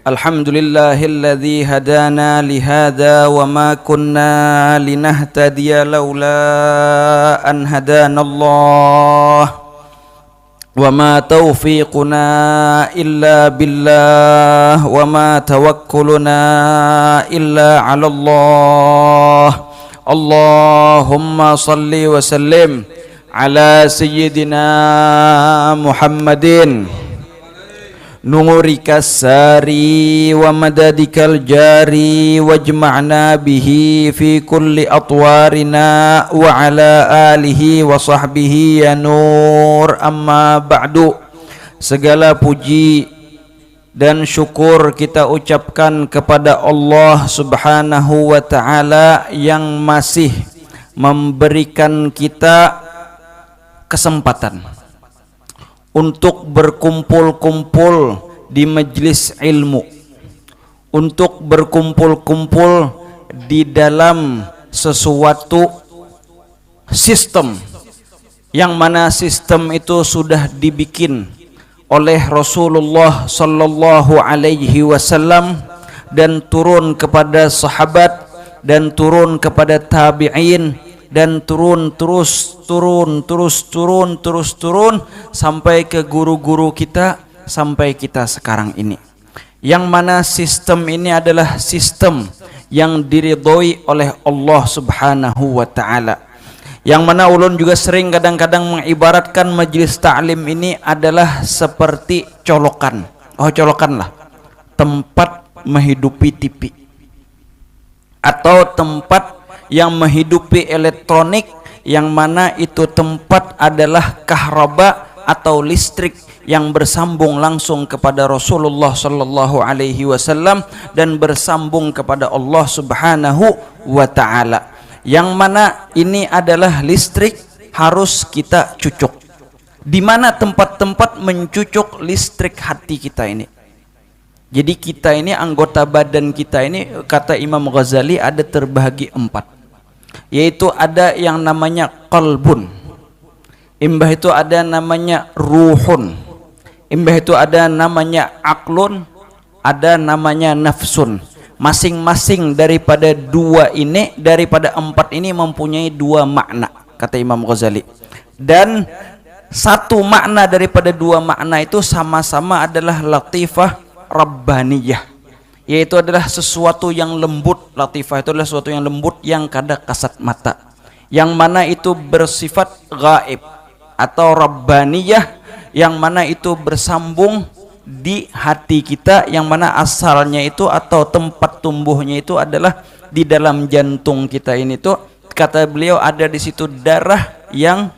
Alhamdulillahilladzi hadana lihada wa ma kunna linahtadiya laula an hadanallah wa ma taufiquna illa billah wa ma tawakkuluna illa 'ala Allah. Allahumma salli wa sallim ala sayyidina Muhammadin nurikas sari wa madadikal jari wajma'na bihi fi kulli atwarina wa ala alihi wa sahbihi ya nur, amma ba'du. Segala puji dan syukur kita ucapkan kepada Allah subhanahu wa ta'ala yang masih memberikan kita kesempatan untuk berkumpul-kumpul di majelis ilmu, untuk berkumpul-kumpul di dalam sesuatu sistem yang mana sistem itu sudah dibikin oleh Rasulullah sallallahu alaihi wasallam dan turun kepada sahabat dan turun kepada tabi'in dan turun sampai ke guru-guru kita, sampai kita sekarang ini, yang mana sistem ini adalah sistem yang diridhoi oleh Allah subhanahu wa ta'ala, yang mana ulun juga sering kadang-kadang mengibaratkan majelis ta'lim ini adalah seperti colokan. Colokan lah, tempat menghidupi TV atau tempat yang menghidupi elektronik, yang mana itu tempat adalah kahraba atau listrik yang bersambung langsung kepada Rasulullah sallallahu alaihi wasallam dan bersambung kepada Allah subhanahu wa ta'ala, yang mana ini adalah listrik harus kita cucuk. Di mana tempat-tempat mencucuk listrik hati kita ini? Jadi kita ini, anggota badan kita ini, kata Imam Ghazali, ada terbagi 4, yaitu ada yang namanya qalbun, imbah itu ada namanya ruhun, imbah itu ada namanya aklun, ada namanya nafsun. Masing-masing daripada dua ini, daripada 4 ini mempunyai 2 makna, kata Imam Ghazali. Dan satu makna daripada 2 makna itu sama-sama adalah latifah rabbaniyah, yaitu adalah sesuatu yang lembut. Latifah itu adalah sesuatu yang lembut yang kada kasat mata, yang mana itu bersifat gaib, atau rabbaniyah yang mana itu bersambung di hati kita, yang mana asalnya itu atau tempat tumbuhnya itu adalah di dalam jantung kita ini tuh. Kata beliau, ada di situ darah yang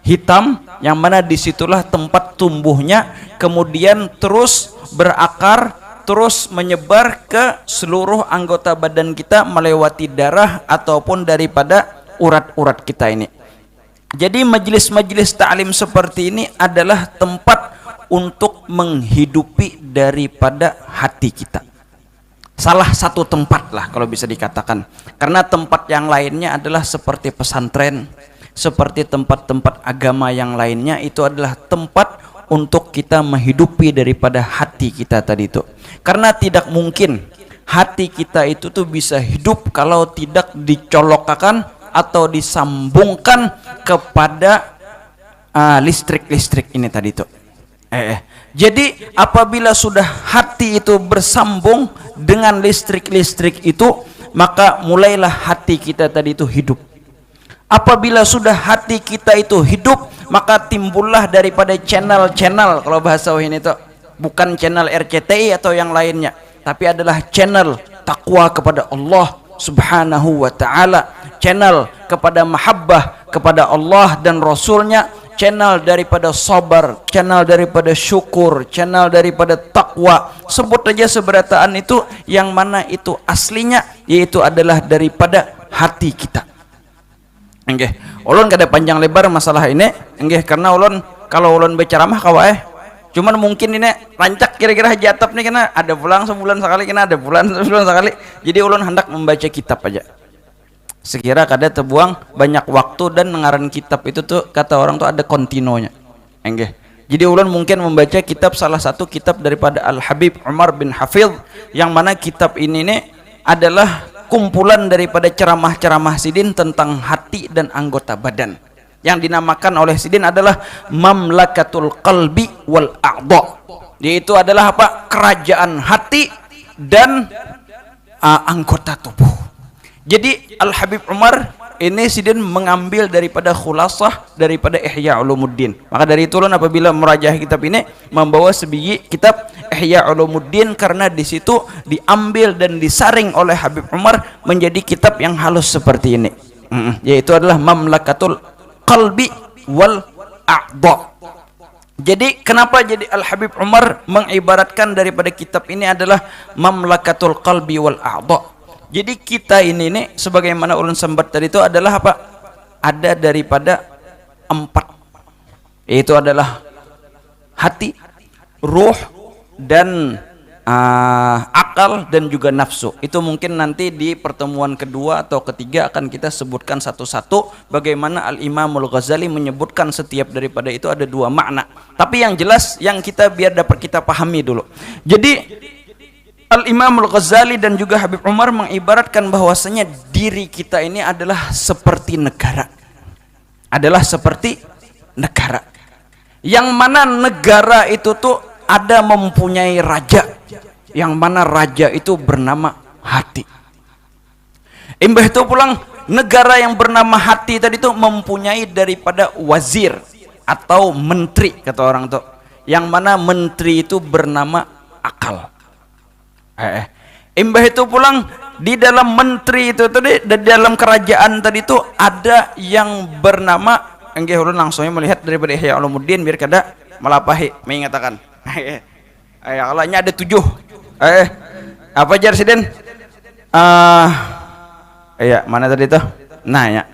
hitam, yang mana disitulah tempat tumbuhnya, kemudian terus berakar, terus menyebar ke seluruh anggota badan kita melewati darah ataupun daripada urat-urat kita ini. Jadi majelis-majelis ta'lim seperti ini adalah tempat untuk menghidupi daripada hati kita. Salah satu tempat lah kalau bisa dikatakan, karena tempat yang lainnya adalah seperti pesantren, seperti tempat-tempat agama yang lainnya, itu adalah tempat untuk kita menghidupi daripada hati kita tadi itu. Karena tidak mungkin hati kita itu tuh bisa hidup kalau tidak dicolokkan atau disambungkan kepada listrik-listrik ini tadi itu. Jadi apabila sudah hati itu bersambung dengan listrik-listrik itu, maka mulailah hati kita tadi itu hidup. Apabila sudah hati kita itu hidup, maka timbullah daripada channel-channel, kalau bahasa ini itu bukan channel RCTI atau yang lainnya, tapi adalah channel takwa kepada Allah subhanahu wa ta'ala, channel kepada mahabbah kepada Allah dan Rasulnya, channel daripada sabar, channel daripada syukur, channel daripada takwa. Sebut saja seberataan itu, yang mana itu aslinya yaitu adalah daripada hati kita. Enggih, ulun kada panjang lebar masalah ini, enggih, karena ulun kalau ulun berceramah kawae, cuman mungkin ini rancak kira-kira haji atap nih, kena ada pulang sebulan sekali, kena ada bulan sebulan sekali. Jadi ulun hendak membaca kitab aja. Sekira kada terbuang banyak waktu, dan ngaran kitab itu tuh kata orang tuh ada kontinunya. Enggih. Jadi ulun mungkin membaca kitab, salah satu kitab daripada Al-Habib Umar bin Hafidh, yang mana kitab ini nih adalah kumpulan daripada ceramah-ceramah Sidin tentang hati dan anggota badan. Yang dinamakan oleh Sidin adalah Mamlakatul Qalbi wal A'dha. Yaitu adalah apa? Kerajaan hati dan anggota tubuh. Jadi Al-Habib Umar ini Sidin mengambil daripada khulasah daripada Ihya Ulumuddin. Maka dari itu apabila merajah kitab ini membawa sebiji kitab Ihya Ulumuddin, karena di situ diambil dan disaring oleh Habib Umar menjadi kitab yang halus seperti ini. Yaitu adalah Mamlakatul Qalbi wal A'dha. Jadi kenapa jadi Al-Habib Umar mengibaratkan daripada kitab ini adalah Mamlakatul Qalbi wal A'dha. Jadi kita ini nih, sebagaimana ulun sembat tadi itu adalah apa? Ada daripada 4. Yaitu adalah hati, ruh, dan akal, dan juga nafsu. Itu mungkin nanti di pertemuan kedua atau ketiga akan kita sebutkan satu-satu bagaimana Al-Imamul Ghazali menyebutkan setiap daripada itu ada 2 makna. Tapi yang jelas yang kita biar dapat kita pahami dulu. Jadi Al-Imamul Ghazali dan juga Habib Umar mengibaratkan bahwasanya diri kita ini adalah seperti negara. Adalah seperti negara. Yang mana negara itu tuh ada mempunyai raja. Yang mana raja itu bernama hati. Imbah itu pulang negara yang bernama hati tadi itu mempunyai daripada wazir atau menteri, kata orang tuh. Yang mana menteri itu bernama akal. Imbah itu pulang di dalam menteri itu tadi, di dalam kerajaan tadi itu ada yang bernama, enggak ulun langsungnya melihat daripada Ihya Ulumuddin biar kada melapahi mengatakan. Kalanya ada 7. Apa jar Sidin? Mana tadi itu? Nah ya.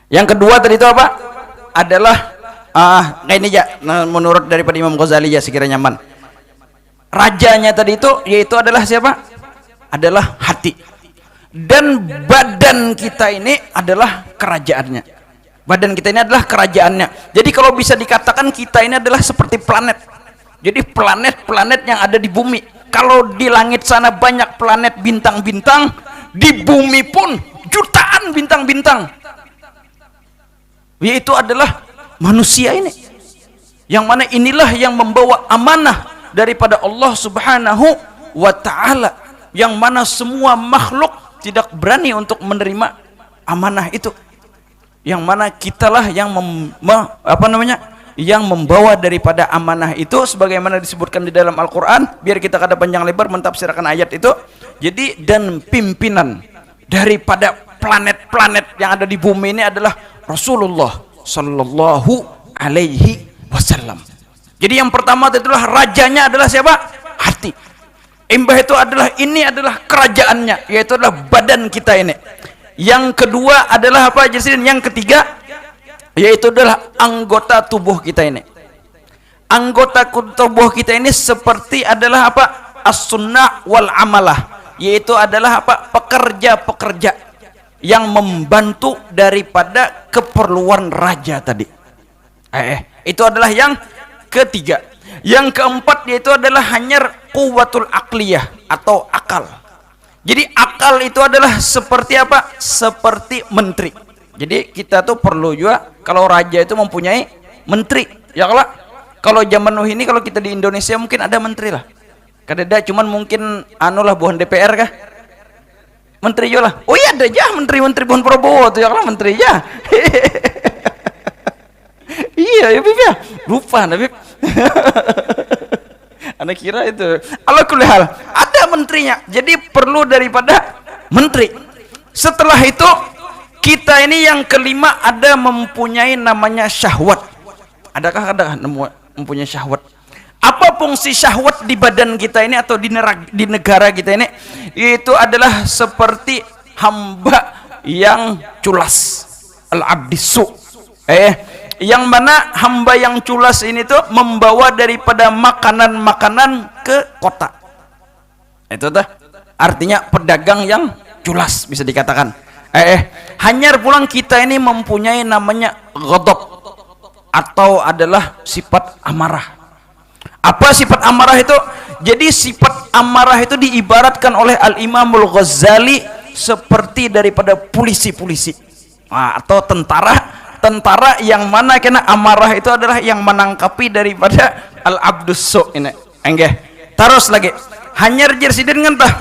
Yang kedua tadi itu apa? Adalah kayak ini ya, menurut daripada Imam Ghazali ya sekiranya nyaman. Rajanya tadi itu yaitu adalah siapa? Adalah hati. Dan badan kita ini adalah kerajaannya. Badan kita ini adalah kerajaannya. Jadi kalau bisa dikatakan kita ini adalah seperti planet. Jadi planet-planet yang ada di bumi. Kalau di langit sana banyak planet bintang-bintang, di bumi pun jutaan bintang-bintang. Yaitu adalah manusia ini. Yang mana inilah yang membawa amanah daripada Allah Subhanahu wa Ta'ala, yang mana semua makhluk tidak berani untuk menerima amanah itu, yang mana kitalah yang yang membawa daripada amanah itu, sebagaimana disebutkan di dalam Al-Quran. Biar kita kada panjang lebar mentafsirkan ayat itu. Jadi dan pimpinan daripada planet-planet yang ada di bumi ini adalah Rasulullah Sallallahu Alaihi Wasallam. Jadi yang pertama itulah rajanya adalah siapa? Hati. Imbah itu adalah ini adalah kerajaannya, yaitu adalah badan kita ini. Yang kedua adalah apa? Yang ketiga yaitu adalah anggota tubuh kita ini. Anggota tubuh kita ini seperti adalah apa? As-sunnah wal amalah, yaitu adalah apa? Pekerja-pekerja yang membantu daripada keperluan raja tadi. Itu adalah yang ketiga. Yang keempat yaitu adalah hanyar quwwatul aqliyah atau akal. Jadi akal itu adalah seperti apa? Seperti menteri. Jadi kita tuh perlu juga kalau raja itu mempunyai menteri. Ya kalau zaman ini kalau kita di Indonesia mungkin ada menteri lah. Kadada cuman mungkin lah bukan DPR kah? Menteri juga lah. Oh iya ada aja menteri-menteri bukan Prabowo tuh ya menteri ya. Iya ya Bib ya. Lupa Bib. Anak kira itu. Ala kulli hal, ada menterinya. Jadi perlu daripada menteri. Setelah itu kita ini yang kelima ada mempunyai namanya syahwat. Adakah ada mempunyai syahwat? Apa fungsi syahwat di badan kita ini atau di negara kita ini? Itu adalah seperti hamba yang culas, al-abdisu. Yang mana hamba yang culas ini tuh membawa daripada makanan-makanan ke kota. Itu tuh artinya pedagang yang culas bisa dikatakan. Hanyar pulang kita ini mempunyai namanya ghadab. atau adalah sifat amarah. Apa sifat amarah itu? Jadi sifat amarah itu diibaratkan oleh Al-Imamul Ghazali seperti daripada polisi-polisi, atau tentara yang mana kena amarah itu adalah yang menangkapi daripada al-abdus su ini. Enggak. Terus lagi. Hanyar jersiden ngentah.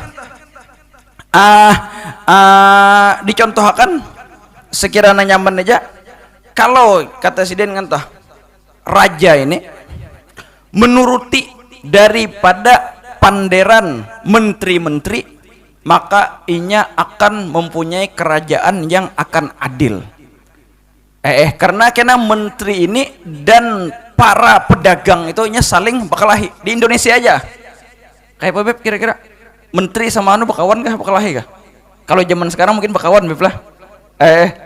Dicontohkan sekiranya nyaman aja. Kalau kata siden ngentah, raja ini menuruti daripada panderan menteri-menteri, maka inya akan mempunyai kerajaan yang akan adil. Karena menteri ini dan para pedagang itu inya saling berkelahi. Di Indonesia aja kayak apa Beb, kira-kira menteri sama anu bakawan kah, berkelahi kah? Kalau zaman sekarang mungkin bakawan Beb lah.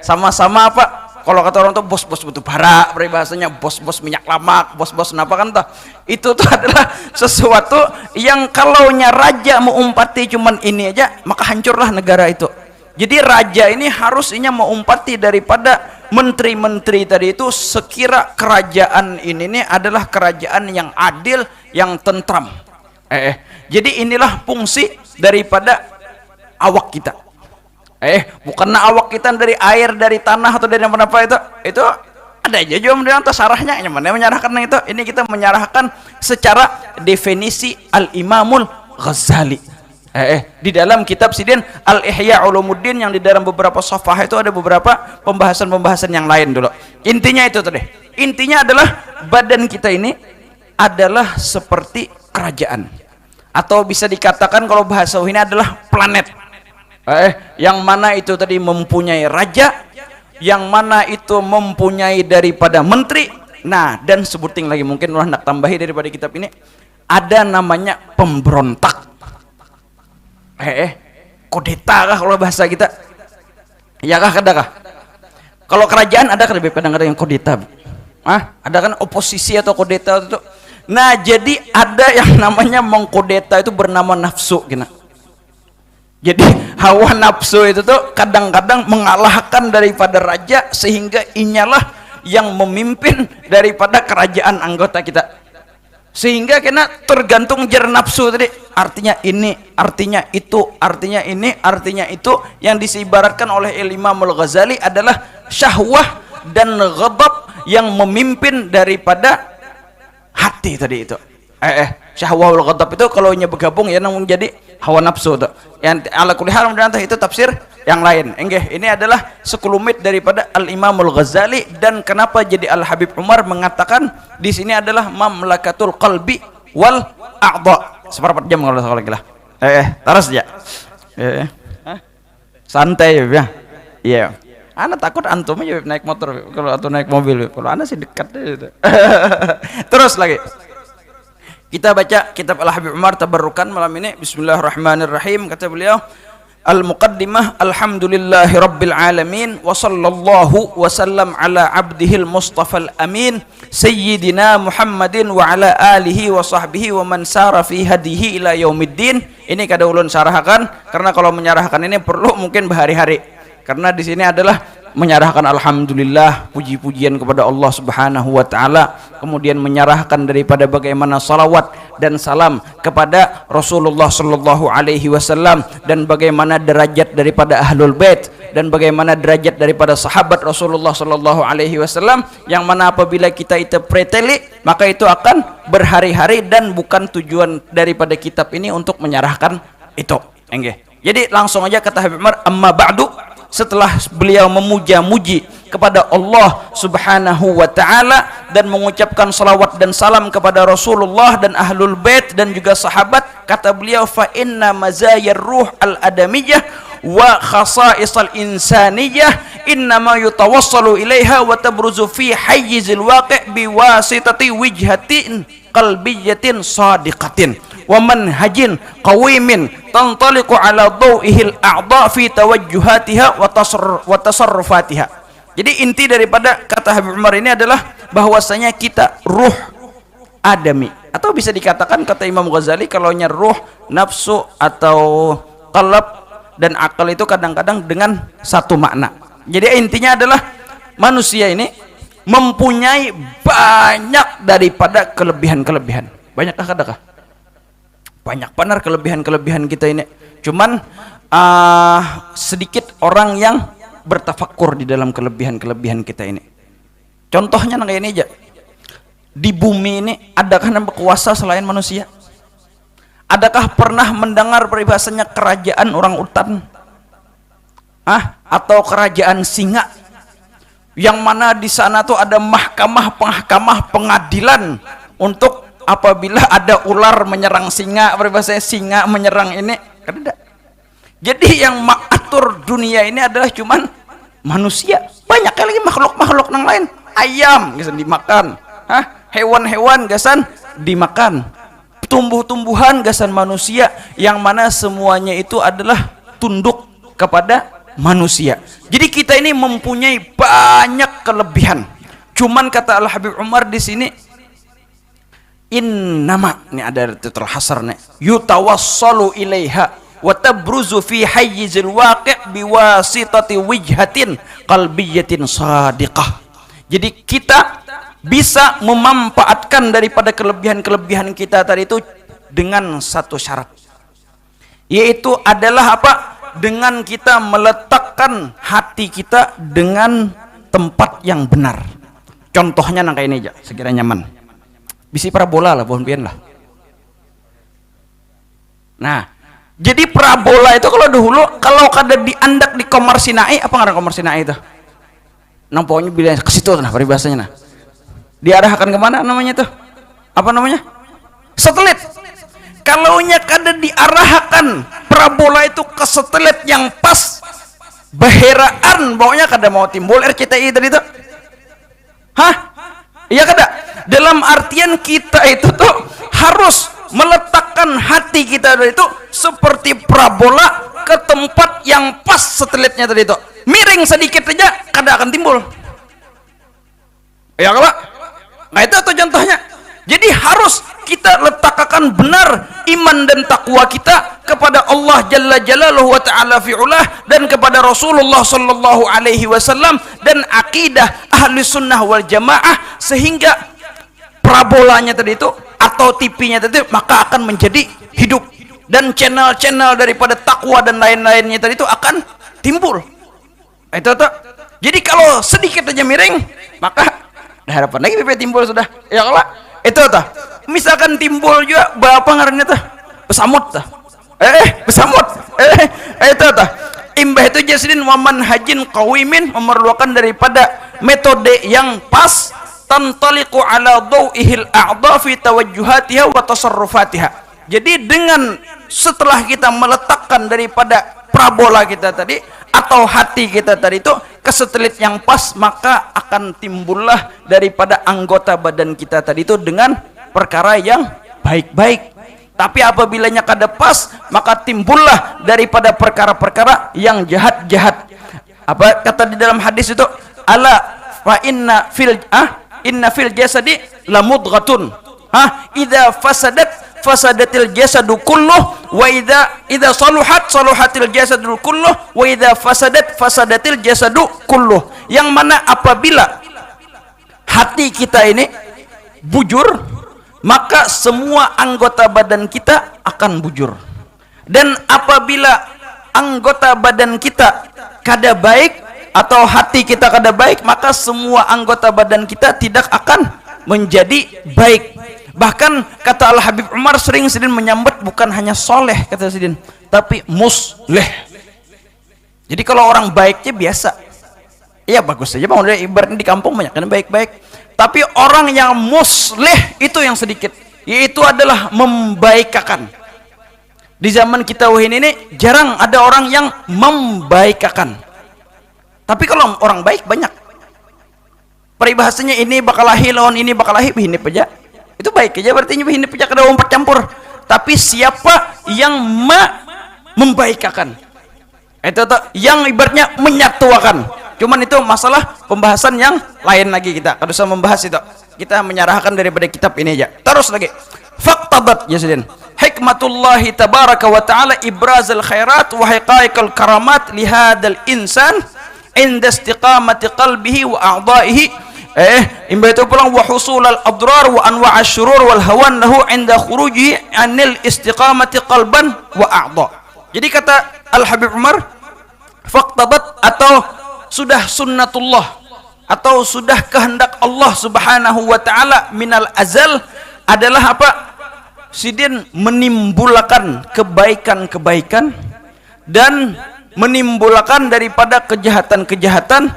Sama-sama apa, kalau kata orang tuh bos-bos batu bara, peribahasanya bos-bos minyak lamak, bos-bos kenapa kan tuh, itu tuh adalah sesuatu yang kalau raja mau umpati cuman ini aja, maka hancurlah negara itu. Jadi raja ini harusnya mau umpati daripada menteri-menteri tadi itu, sekira kerajaan ini adalah kerajaan yang adil, yang tentram. Jadi inilah fungsi daripada awak kita. Bukanlah awak kita dari air, dari tanah, atau dari apa itu ada aja juga menurut sarahnya yang mana menyarahkan itu. Ini kita menyarahkan secara definisi Al-Imamul Ghazali. Di dalam kitab sidin Al-Ihya Ulumuddin, yang di dalam beberapa safhah itu ada beberapa pembahasan-pembahasan yang lain dulu. Intinya itu tadi. Intinya adalah badan kita ini adalah seperti kerajaan, atau bisa dikatakan kalau bahasa ini adalah planet. Yang mana itu tadi mempunyai raja, yang mana itu mempunyai daripada menteri. Nah, dan sebuting lagi mungkin ulah nak tambahi daripada kitab ini, ada namanya pemberontak. Kudeta kah kalau bahasa kita? Ya kah, ada kah? Kalau kerajaan ada kan kadang-kadang yang kudeta. Ada kan oposisi atau kudeta itu. Nah, jadi ada yang namanya mengkudeta itu bernama nafsu gini. Jadi hawa nafsu itu tuh kadang-kadang mengalahkan daripada raja, sehingga inyalah yang memimpin daripada kerajaan anggota kita, sehingga kena tergantung jar nafsu tadi, artinya ini, artinya itu, artinya ini, artinya itu. Yang diibaratkan oleh Imam Al-Ghazali adalah syahwah dan ghadab yang memimpin daripada hati tadi itu. Syahwah wal ghadab itu kalau nya bergabung ya namun jadi hawa nafsu tuh. Yang ala kulli hal itu tafsir yang lain. Ini adalah sekelumit daripada Al-Imam Al-Ghazali. Dan kenapa jadi Al-Habib Umar mengatakan di sini adalah mamlakatul qalbi wal a'dha. Seperempat jam kalau salah lah. Terus ya. Santai ya. Iya. Ana takut antum aja naik motor kalau atau naik mobil. Kalau ana sih dekat aja. Terus lagi. Kita baca kitab Al-Habib Umar tabarrukan malam ini. Bismillahirrahmanirrahim. Kata beliau, Al-Muqaddimah, Alhamdulillahi Rabbil Alamin, wa sallallahu wa sallam ala abdihil Mustafal Amin, Sayyidina Muhammadin wa ala alihi wa sahbihi wa man sara fi hadihi ila yaumiddin. Ini kada ulun sarahkan, karena kalau menyarahkan ini perlu mungkin berhari-hari. Karena di sini adalah menyerahkan alhamdulillah, puji-pujian kepada Allah Subhanahu wa taala, kemudian menyerahkan daripada bagaimana salawat dan salam kepada Rasulullah sallallahu alaihi wasallam, dan bagaimana derajat daripada ahlul bait, dan bagaimana derajat daripada sahabat Rasulullah sallallahu alaihi wasallam, yang mana apabila kita itu preteli maka itu akan berhari-hari, dan bukan tujuan daripada kitab ini untuk menyerahkan itu. Jadi langsung aja kata Habib Umar, amma ba'du, setelah beliau memuja-muji kepada Allah Subhanahu wa taala dan mengucapkan salawat dan salam kepada Rasulullah dan ahlul bait dan juga sahabat, kata beliau, fa inna mazayar ruh al adamiyah wa khasa'isal insaniyah innama yutawassalu ilaiha wa tabruzu fi hayyizil waqi' biwasitati wijhatin qalbiyatin sadiqatin wa manhajin qawimin tantaliqu ala dhawihil a'dha fi tawajjuhatiha wa tasarrufatiha. Jadi inti daripada kata Habib Umar ini adalah bahwasanya kita ruh adami, atau bisa dikatakan kata Imam Ghazali kalau nya ruh, nafsu atau qalb dan akal itu kadang-kadang dengan satu makna. Jadi intinya adalah manusia ini mempunyai banyak daripada kelebihan-kelebihan. Banyakkah kadakah? Banyak benar kelebihan-kelebihan kita ini. Cuman sedikit orang yang bertafakkur di dalam kelebihan-kelebihan kita ini. Contohnya kayak ini aja. Di bumi ini adakah nama kuasa selain manusia? Adakah pernah mendengar peribahasanya kerajaan orang utan? Atau kerajaan singa? Yang mana di sana tuh ada mahkamah pengadilan untuk apabila ada ular menyerang singa, peribahasanya singa menyerang ini, kan ada. Jadi yang mengatur dunia ini adalah cuman manusia. Banyak lagi makhluk-makhluk yang lain. Ayam gasan dimakan, hewan-hewan gasan dimakan, tumbuh-tumbuhan gasan manusia, yang mana semuanya itu adalah tunduk kepada manusia. Jadi kita ini mempunyai banyak kelebihan. Cuman kata Al-Habib Umar di sini, innama, ini ada titel hasar nih, yutawassalu ilaiha wa tabruzu fi hayyizil waqi' biwasitati wijhatin qalbiyatin sadiqah. Jadi kita bisa memanfaatkan daripada kelebihan-kelebihan kita tadi itu dengan satu syarat, yaitu adalah apa? Dengan kita meletakkan hati kita dengan tempat yang benar. Contohnya kayak ini aja, sekiranya nyaman. Bisi parabola lah, pohon pian lah. Nah, jadi parabola itu kalau dahulu, kalau kada diandak di Komar Sinai, apa ngaran Komar Sinai itu? Pokoknya bilang ke situ nah peribahasanya nah. Diarahkan kemana namanya tuh? Apa namanya? Satelit. Kalau nya kada diarahkan parabola itu ke satelit yang pas, baheraan pokoknya kada mau timbul RCTI tadi itu. Iya kada? Dalam artian kita itu tuh harus meletakkan hati kita itu seperti parabola ke tempat yang pas satelitnya tadi itu. Miring sedikit aja kada akan timbul. Ya Pak? Nah itu tuh contohnya. Jadi harus kita letakkan benar iman dan takwa kita kepada Allah Jalla Jalaluhu wa Ta'ala fi'ulah, dan kepada Rasulullah Sallallahu Alaihi Wasallam, dan akidah ahli sunnah wal jamaah, sehingga parabolanya tadi itu atau TV-nya tadi maka akan menjadi hidup, dan channel-channel daripada takwa dan lain-lainnya tadi itu akan timbul. Itu tuh. Jadi kalau sedikit aja miring maka ada harapan lagi BP timbul sudah. Ya kalau itu tuh. Misalkan timbul juga berapa ngarannya tuh? Pesamut tuh. Pesamut. Itu tuh. Imbah itu jasidin waman hajin qawimin, memerlukan daripada metode yang pas, tantaliqu ala daw'ihil a'dha fi tawajjuhatiha wa tasarrufatiha. Jadi dengan setelah kita meletakkan daripada parabola kita tadi atau hati kita tadi itu ke satelit yang pas, maka akan timbullah daripada anggota badan kita tadi itu dengan perkara yang baik-baik. Tapi apabila kada pas, maka timbullah daripada perkara-perkara yang jahat-jahat. Apa kata di dalam hadis itu? Ala fa inna fil jasadi la mudghatun. Idza fasadatil jasadu kulluh, wa idza saluhatil jasadu kulluh, wa idza fasadatil jasadu kulluh. Yang mana apabila hati kita ini bujur, maka semua anggota badan kita akan bujur. Dan apabila anggota badan kita kada baik atau hati kita kada baik, maka semua anggota badan kita tidak akan menjadi baik. Bahkan kata Al-Habib Umar sering menyambut bukan hanya soleh kata Sidin, tapi musleh. Jadi kalau orang baiknya biasa, iya bagus saja bang, udah ibaratnya di kampung banyak kan baik-baik. Tapi orang yang musleh itu yang sedikit, yaitu adalah membaikakan. Di zaman kita ini jarang ada orang yang membaikakan. Tapi kalau orang baik banyak. Peribahasanya ini bakal lahir lawan ini bakal lahir ini aja. Itu baik aja berarti ini aja kada umpat campur. Tapi siapa yang membaikakan? Itu tuh yang ibaratnya menyatuakan. Cuman itu masalah pembahasan yang lain lagi, kita kada usah membahas itu. Kita menyerahkan daripada kitab ini aja. Terus lagi. Faqtabat Yasidin. Hikmatullahi tabaraka wa ta'ala ibrazal khairat wa haqaiqal karamat lihadal insan inda istiqamati qalbihi wa a'dha'ihi Imba itu pulang wa husulal adrar wa anwa' asyurur wal hawan lahu 'inda khuruji 'anil istiqamati qalban wa a'dha. Jadi kata Al Habib Umar, faqtadat atau sudah sunnatullah atau sudah kehendak Allah Subhanahu wa taala minal azal adalah apa? Sidin menimbulkan kebaikan-kebaikan dan menimbulkan daripada kejahatan-kejahatan,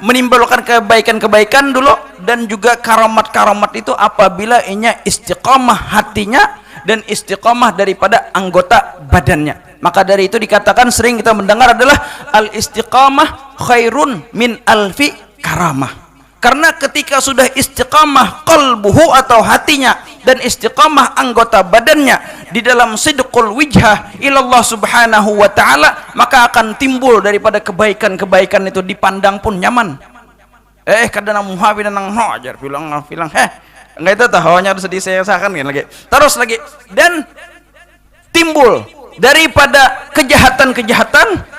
menimbulkan kebaikan-kebaikan dulu dan juga karamat-karamat itu apabila inya istiqamah hatinya dan istiqamah daripada anggota badannya. Maka dari itu dikatakan sering kita mendengar adalah al istiqamah khairun min alfi karamah. Karena ketika sudah istiqamah qalbuhu atau hatinya dan istiqamah anggota badannya di dalam sidqul wijhah ilallah subhanahu wa ta'ala, maka akan timbul daripada kebaikan-kebaikan itu, dipandang pun nyaman. Kadang muhabi dan nang ajar bilang enggak itu tahunya harus disesakan kan lagi. Terus lagi dan timbul daripada kejahatan-kejahatan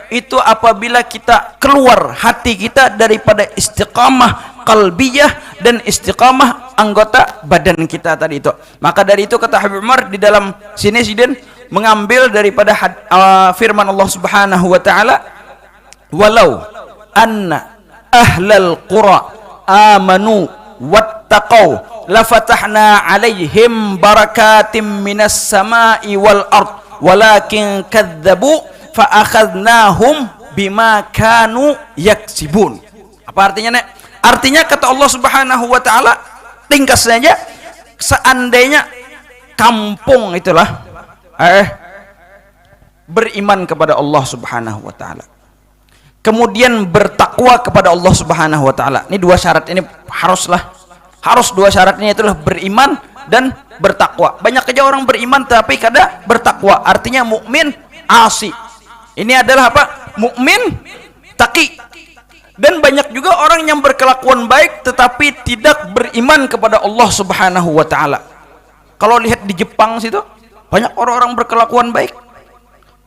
itu apabila kita keluar hati kita daripada istiqamah qalbiyah dan istiqamah anggota badan kita tadi itu. Maka dari itu kata Habib Umar di dalam sini sidin mengambil daripada firman Allah Subhanahu wa taala, walau anna ahlal qura amanu wattaqau lafatahna alaihim barakatim minas sama'i wal ard walakin kadzabu fa akhadnahum bima kanu yaksibun. Apa artinya, Nek? Artinya kata Allah Subhanahu wa taala, ringkas saja, seandainya kampung itulah beriman kepada Allah Subhanahu wa taala, kemudian bertakwa kepada Allah Subhanahu wa taala. Ini dua syarat ini harus dua syarat ini, itulah beriman dan bertakwa. Banyak aja orang beriman tapi kada bertakwa, artinya mukmin asi. Ini adalah apa? Mukmin taqi. Dan banyak juga orang yang berkelakuan baik tetapi tidak beriman kepada Allah Subhanahu wa taala. Kalau lihat di Jepang situ, banyak orang-orang berkelakuan baik.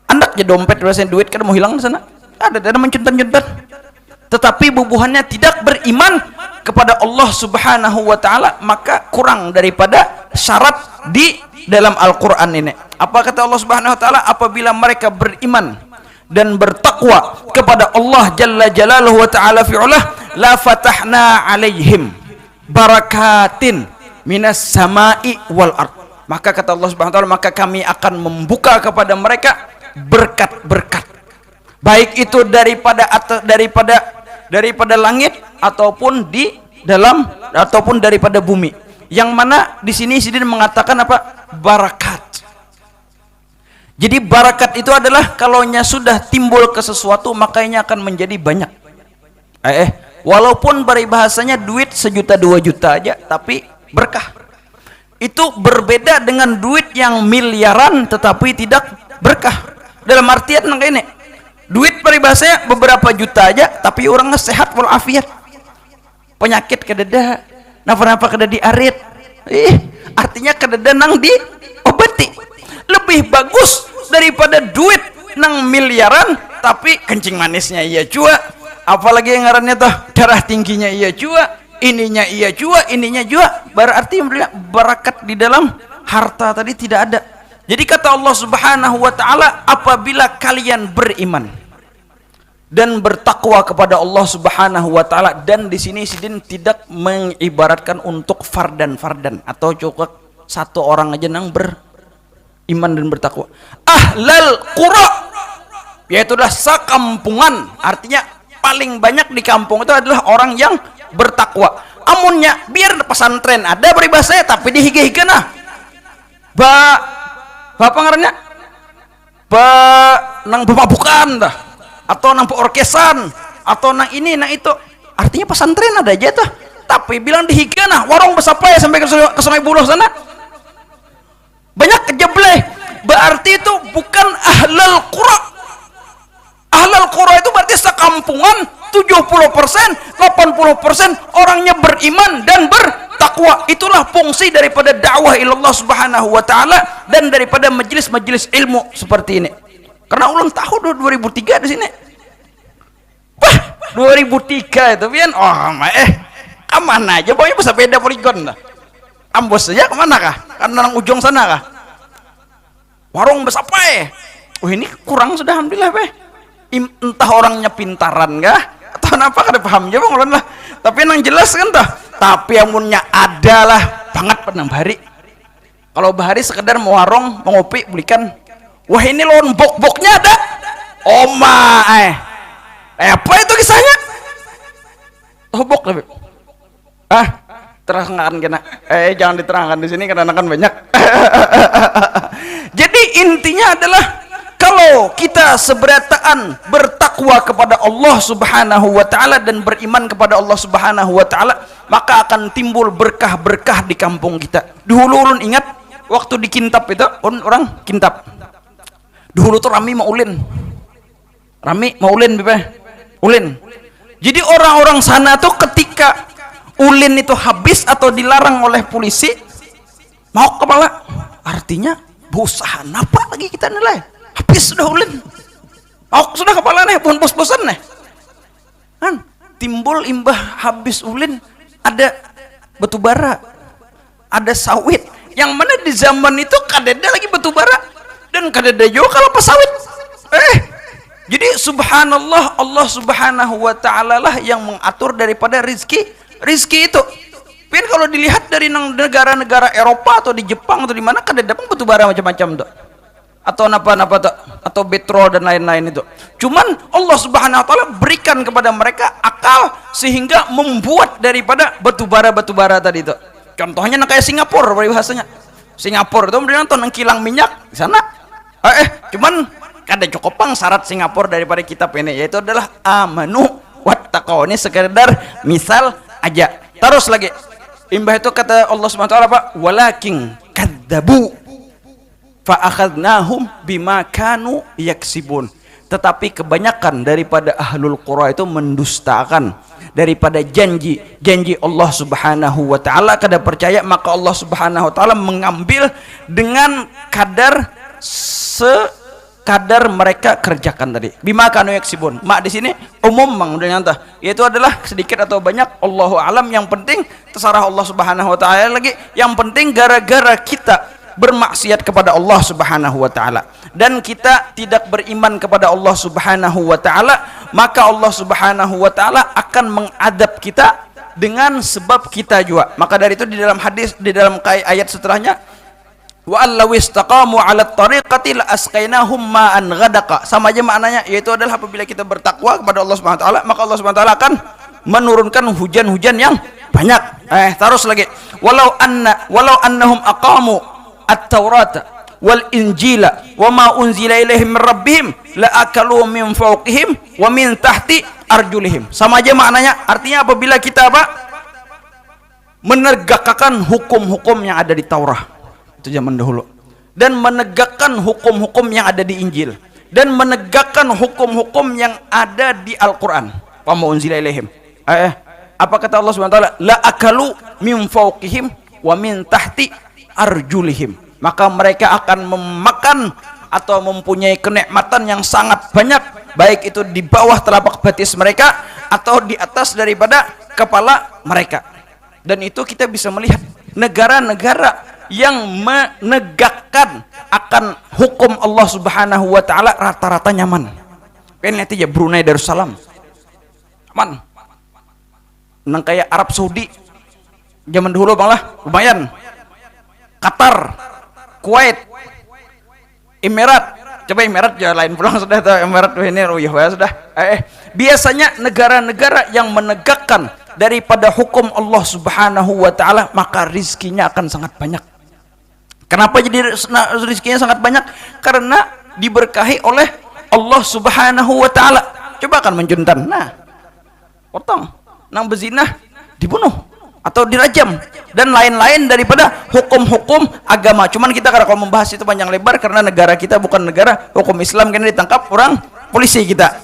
Anak aja dompet rasanya duit kada mau hilang di sana. Ada mencuntan-cuntan. Tetapi bubuhannya tidak beriman kepada Allah Subhanahu wa taala, maka kurang daripada syarat di dalam Al-Qur'an ini. Apa kata Allah Subhanahu wa taala? Apabila mereka beriman dan bertakwa kepada Allah Jalla Jalaluhu wa ta'ala fi'ulah, la fatahna alaihim barakatin minas sama'i wal ard. Maka kata Allah Subhanahu wa ta'ala, maka kami akan membuka kepada mereka berkat-berkat, baik itu daripada langit ataupun di dalam ataupun daripada bumi. Yang mana di sini Sidin mengatakan apa? Barakat. Jadi barakat itu adalah kalaunya sudah timbul ke sesuatu makanya akan menjadi banyak. Walaupun peribahasanya duit 1 juta 2 juta aja tapi berkah. Itu berbeda dengan duit yang miliaran tetapi tidak berkah. Dalam artian ini, duit peribahasanya beberapa juta aja tapi orangnya sehat walafiat. Penyakit kededa, napa-napa kada diarit. Artinya kededa nang diobati. Lebih bagus daripada duit nang miliaran tapi kencing manisnya iya jua, apalagi yang ngarannya tuh darah tingginya iya jua, ininya iya jua, ininya jua. Berarti barakat di dalam harta tadi tidak ada. Jadi kata Allah Subhanahu wa taala, apabila kalian beriman dan bertakwa kepada Allah Subhanahu wa taala, dan di sini Sidin tidak mengibaratkan untuk fardan atau cukup satu orang aja nang iman dan bertakwa. Ahlal qura, yaitulah sakampungan, artinya paling banyak di kampung itu adalah orang yang bertakwa. Amunnya biar pesantren ada peribahasanya tapi dihiga-higa nah. Apa ngarannya? Nang pemabukan dah, atau nang orkesan, atau nang ini nang itu. Artinya pesantren ada aja tuh. Tapi bilang dihiga nah, warung besapai sampai ke Sungai Buloh sana. Banyak kejebleh. Berarti itu bukan ahlal qura. Ahlal qura itu berarti sekampungan 70%, 80% orangnya beriman dan bertakwa. Itulah fungsi daripada dakwah ilallah Subhanahu wa taala dan daripada majelis-majelis ilmu seperti ini. Karena ulang tahun 2003 di sini. Wah, 2003 itu pian. Oh, kemana aja pokoknya bersepeda poligon dah. Ambos saja kemana kah? Kan orang ujung sana kah? Warung besapai. Oh ini kurang sudah alhamdulillah be. Entah orangnya pintaran kah? Atau kenapa kada paham aja bang ulun lah. Tapi yang jelas kan tuh. Tapi yang punya adalah banget pernah bahari. Kalau bahari sekedar mau warung, mau ngopi, belikan. Wah ini lon bok-boknya ada. Oma apa itu kisahnya? Tobok tapi. Terangkan kena. Jangan diterangkan di sini karena kan banyak. Jadi intinya adalah kalau kita seberataan bertakwa kepada Allah Subhanahu wa taala dan beriman kepada Allah Subhanahu wa taala, maka akan timbul berkah-berkah di kampung kita. Dulu ulun ingat waktu di Kintab itu, orang Kintab. Dulu tuh rami maulin. Rami maulin ulin. Jadi orang-orang sana tuh ketika ulin itu habis atau dilarang oleh polisi, mau kepala, artinya berusaha apa lagi kita nilai habis sudah ulin, mau sudah kepala nih pun bos-bosan nih kan timbul imbah habis ulin ada batu bara, ada sawit yang mana di zaman itu kadeda lagi batu bara dan kadeda juga kalau pesawit. Jadi subhanallah, Allah Subhanahu wa ta'ala lah yang mengatur daripada rizki itu. Tapi kalau dilihat dari negara-negara Eropa atau di Jepang atau di mana kan ada batu bara macam-macam tuh. Atau napa-napa tuh, atau petrol dan lain-lain itu. Cuman Allah Subhanahu wa ta'ala berikan kepada mereka akal sehingga membuat daripada batu bara tadi itu. Contohnya kayak Singapura bahasanya. Singapura itu mereka nonton kilang minyak di sana. Cuman ada cukupang syarat Singapura daripada kitab ini, yaitu adalah amanu wattaqau. Ini sekedar misal aja. Terus lagi imbah itu kata Allah Subhanahu wa taala apa? Walakin kadzabu fa akhadnahum bima kanu yaksibun. Tetapi kebanyakan daripada ahlul qura itu mendustakan daripada janji Allah Subhanahu wa taala, kada percaya, maka Allah Subhanahu wa taala mengambil dengan kadar mereka kerjakan tadi. Bima kanu yaksibun. Mak di sini umum mang udah nyata. Yaitu adalah sedikit atau banyak Allahu alam, yang penting terserah Allah Subhanahu wa taala lagi. Yang penting gara-gara kita bermaksiat kepada Allah Subhanahu wa taala dan kita tidak beriman kepada Allah Subhanahu wa taala, maka Allah Subhanahu wa taala akan mengadab kita dengan sebab kita juga. Maka dari itu di dalam hadis, di dalam ayat setelahnya, wa allaw istaqamu 'ala tariqati la asqainahum ma'an ghadaqa. Sama aja maknanya, yaitu adalah apabila kita bertakwa kepada Allah Subhanahu wa taala, maka Allah Subhanahu wa taala akan menurunkan hujan-hujan yang banyak. Terus lagi, walau annahum aqamu at-taurata wal injila wa ma unzila ilaihim min rabbihim la akalu min fawqihim wa min tahti arjulihim. Sama aja maknanya, artinya apabila kita menegakkan hukum-hukum yang ada di Taurat itu zaman dahulu, dan menegakkan hukum-hukum yang ada di Injil, dan menegakkan hukum-hukum yang ada di Al-Quran. Wa ma unzila ilaihim. Apa kata Allah Subhanahu wa taala? La akalu min fawqihim wa min tahti arjulihim. Maka mereka akan memakan atau mempunyai kenikmatan yang sangat banyak, baik itu di bawah telapak betis mereka atau di atas daripada kepala mereka. Dan itu kita bisa melihat negara-negara yang menegakkan akan hukum Allah Subhanahu wa taala rata-rata nyaman. Lihat aja Brunei Darussalam aman. Nang kayak Arab Saudi zaman dulu bang lah lumayan. Qatar, Kuwait, Emirat, coba Emirat ya lain pulang sudah tuh. Emirat ini ya sudah. Biasanya negara-negara yang menegakkan daripada hukum Allah Subhanahu wa taala, maka rizkinya akan sangat banyak. Kenapa jadi rizkinya sangat banyak? Karena diberkahi oleh Allah Subhanahu wa taala. Coba kan menjuntan, nah potong, nang bezinah dibunuh atau dirajam dan lain-lain daripada hukum-hukum agama. Cuman kita kalau membahas itu panjang lebar karena negara kita bukan negara hukum Islam, karena ditangkap orang polisi kita.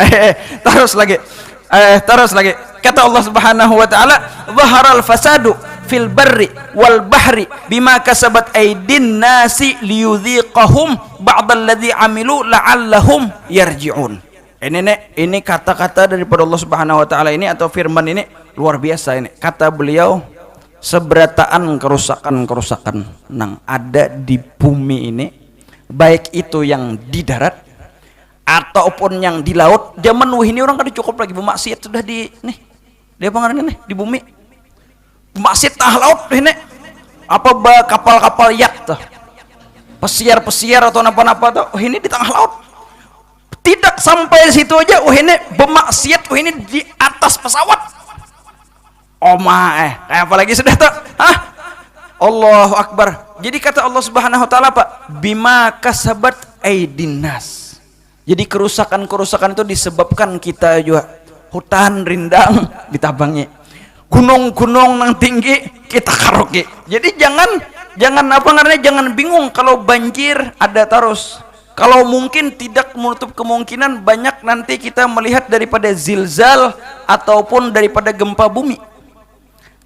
Terus lagi kata Allah Subhanahu wa taala, zaharal fasadu fil barri wal bahri bima kasabat aydin nasi liyudhiqahum ba'dalladzi amilu la'allahum yarji'un. Ini kata-kata daripada Allah Subhanahu wa taala ini atau firman ini luar biasa ini. Kata beliau, seberataan kerusakan-kerusakan yang ada di bumi ini, baik itu yang di darat ataupun yang di laut. Zaman ini orang kan cukup lagi bermaksiat sudah di nih. Dia pangaran nih di bumi. Bermaksiat tah laut ini. Apa kapal-kapal yak tuh. Pesiar-pesiar atau apa-apa tuh. Oh, ini di tengah laut. Tidak sampai di situ aja. Oh, ini bermaksiat. Oh, ini di atas pesawat. Kayak apa lagi sudah tuh? Hah? Allahu Akbar. Jadi kata Allah Subhanahu wa taala, Pak, bima kasabat aidin nas. Jadi kerusakan-kerusakan itu disebabkan kita juga. Hutan rindang ditabangi. Gunung-gunung yang tinggi kita karaoke. Jadi jangan bingung kalau banjir ada terus. Kalau mungkin tidak menutup kemungkinan banyak nanti kita melihat daripada zilzal ataupun daripada gempa bumi.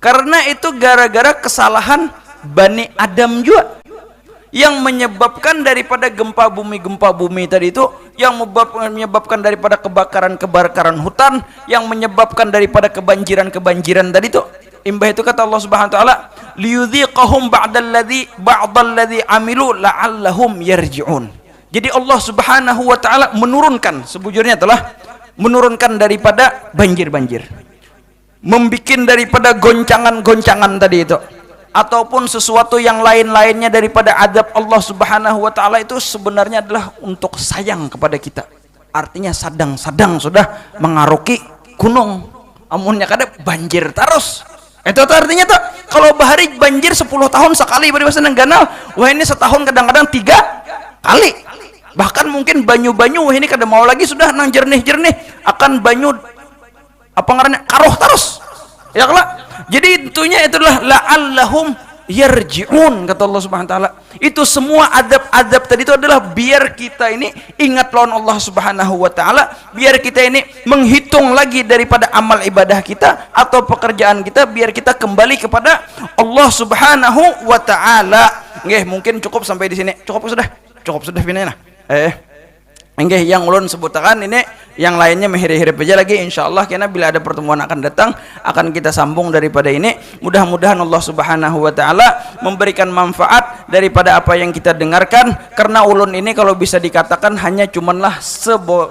Karena itu gara-gara kesalahan Bani Adam juga yang menyebabkan daripada gempa bumi tadi itu, yang menyebabkan daripada kebakaran hutan, yang menyebabkan daripada kebanjiran tadi itu. Imbah itu kata Allah Subhanahu wa taala, liyudhiqahum ba'dalladzi amilu la'allahum yarji'un. Jadi Allah Subhanahu wa taala menurunkan, sebujurnya telah menurunkan daripada banjir, membikin daripada goncangan tadi itu, ataupun sesuatu yang lain-lainnya daripada adab Allah Subhanahu wa taala itu sebenarnya adalah untuk sayang kepada kita. Artinya sadang-sadang sudah mengaruki gunung, amunnya kada banjir terus. Itu artinya tuh kalau bahari banjir 10 tahun sekali bari bahasa ganal, wah ini setahun kadang-kadang 3 kali. Bahkan mungkin banyu-banyu wah ini kada mau lagi sudah nang jernih-jernih akan banyu apa ngarannya karuh terus. Ya kelak. Jadi intinya itulah la'allahum yarji'un kata Allah Subhanahu wa taala. Itu semua adab-adab tadi itu adalah biar kita ini ingat lawan Allah Subhanahu wa taala, biar kita ini menghitung lagi daripada amal ibadah kita atau pekerjaan kita, biar kita kembali kepada Allah Subhanahu wa taala. Nggih, mungkin cukup sampai di sini. Cukup sudah pindah. Enggih, yang ulun sebutkan ini, yang lainnya mehirip-hirip aja lagi insyaallah, karena bila ada pertemuan akan datang akan kita sambung daripada ini. Mudah-mudahan Allah Subhanahu wa taala memberikan manfaat daripada apa yang kita dengarkan, karena ulun ini kalau bisa dikatakan hanya cumanlah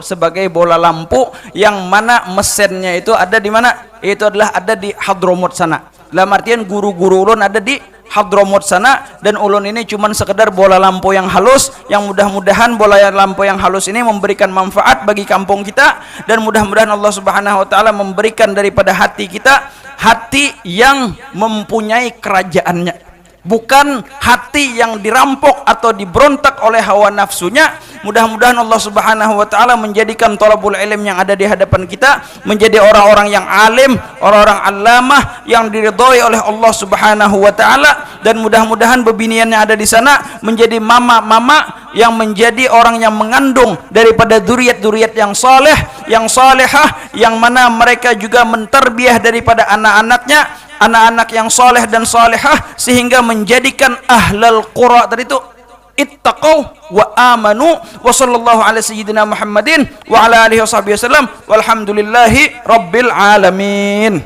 sebagai bola lampu yang mana mesinnya itu ada di mana? Itu adalah ada di Hadramut sana. Dalam artian guru-guru ulun ada di Hadramut sana, dan ulun ini cuman sekedar bola lampu yang halus, yang mudah-mudahan bola lampu yang halus ini memberikan manfaat bagi kampung kita, dan mudah-mudahan Allah Subhanahu wa taala memberikan daripada hati kita hati yang mempunyai kerajaannya, bukan hati yang dirampok atau diberontak oleh hawa nafsunya. Mudah-mudahan Allah Subhanahu wa taala menjadikan thalabul ilm yang ada di hadapan kita menjadi orang-orang yang alim, orang-orang allamah yang diridhoi oleh Allah Subhanahu wa taala, dan mudah-mudahan bebinian yang ada di sana menjadi mama-mama yang menjadi orang yang mengandung daripada zuriat-zuriat yang saleh, yang salehah, yang mana mereka juga menterbiah daripada anak-anaknya, anak-anak yang saleh dan salehah, sehingga menjadikan ahlal qura tadi itu ittaqau wa amanu. Wa sallallahu ala sayyidina Muhammadin wa ala alihi washabihi wasallam walhamdulillahi rabbil alamin.